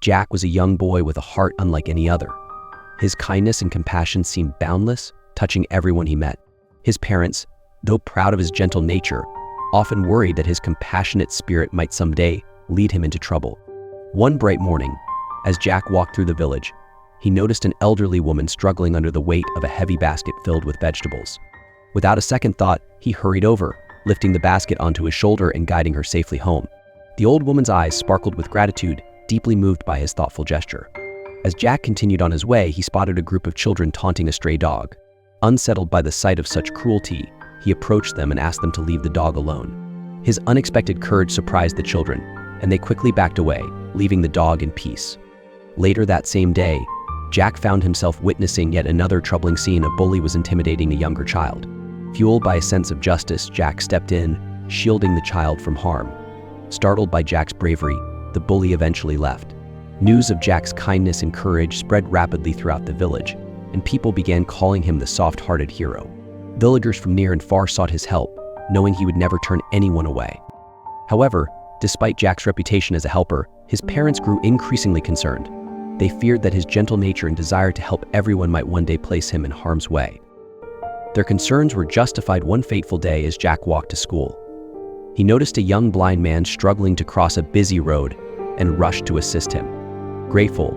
Jack was a young boy with a heart unlike any other. His kindness and compassion seemed boundless, touching everyone he met. His parents, though proud of his gentle nature, often worried that his compassionate spirit might someday lead him into trouble. One bright morning, as Jack walked through the village, he noticed an elderly woman struggling under the weight of a heavy basket filled with vegetables. Without a second thought, he hurried over, lifting the basket onto his shoulder and guiding her safely home. The old woman's eyes sparkled with gratitude, deeply moved by his thoughtful gesture. As Jack continued on his way, he spotted a group of children taunting a stray dog. Unsettled by the sight of such cruelty, he approached them and asked them to leave the dog alone. His unexpected courage surprised the children, and they quickly backed away, leaving the dog in peace. Later that same day, Jack found himself witnessing yet another troubling scene. A bully was intimidating a younger child. Fueled by a sense of justice, Jack stepped in, shielding the child from harm. Startled by Jack's bravery, the bully eventually left. News of Jack's kindness and courage spread rapidly throughout the village, and people began calling him the soft-hearted hero. Villagers from near and far sought his help, knowing he would never turn anyone away. However, despite Jack's reputation as a helper, his parents grew increasingly concerned. They feared that his gentle nature and desire to help everyone might one day place him in harm's way. Their concerns were justified one fateful day as Jack walked to school. He noticed a young blind man struggling to cross a busy road and rushed to assist him. Grateful,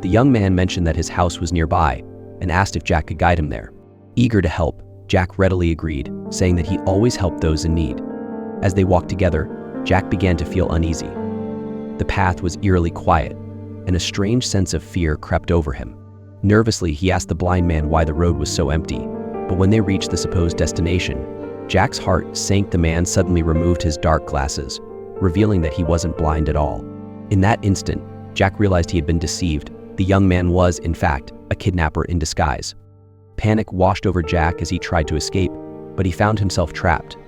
the young man mentioned that his house was nearby and asked if Jack could guide him there. Eager to help, Jack readily agreed, saying that he always helped those in need. As they walked together, Jack began to feel uneasy. The path was eerily quiet, and a strange sense of fear crept over him. Nervously, he asked the blind man why the road was so empty, but when they reached the supposed destination, Jack's heart sank. The man suddenly removed his dark glasses, revealing that he wasn't blind at all. In that instant, Jack realized he had been deceived. The young man was, in fact, a kidnapper in disguise. Panic washed over Jack as he tried to escape, but he found himself trapped.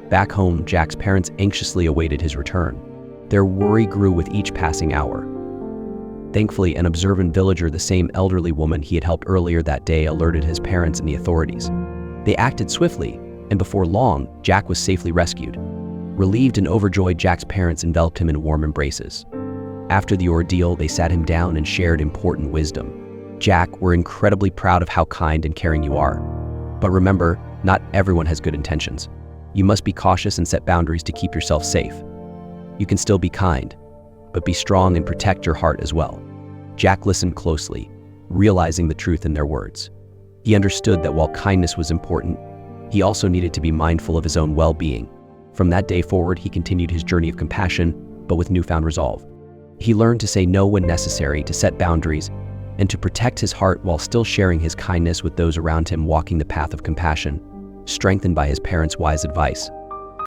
Back home, Jack's parents anxiously awaited his return. Their worry grew with each passing hour. Thankfully, an observant villager, the same elderly woman he had helped earlier that day, alerted his parents and the authorities. They acted swiftly, and before long, Jack was safely rescued. Relieved and overjoyed, Jack's parents enveloped him in warm embraces. After the ordeal, they sat him down and shared important wisdom. Jack, we're incredibly proud of how kind and caring you are. But remember, not everyone has good intentions. You must be cautious and set boundaries to keep yourself safe. You can still be kind, but be strong and protect your heart as well. Jack listened closely, realizing the truth in their words. He understood that while kindness was important, he also needed to be mindful of his own well-being. From that day forward, he continued his journey of compassion, but with newfound resolve. He learned to say no when necessary, to set boundaries, and to protect his heart while still sharing his kindness with those around him, walking the path of compassion, strengthened by his parents' wise advice.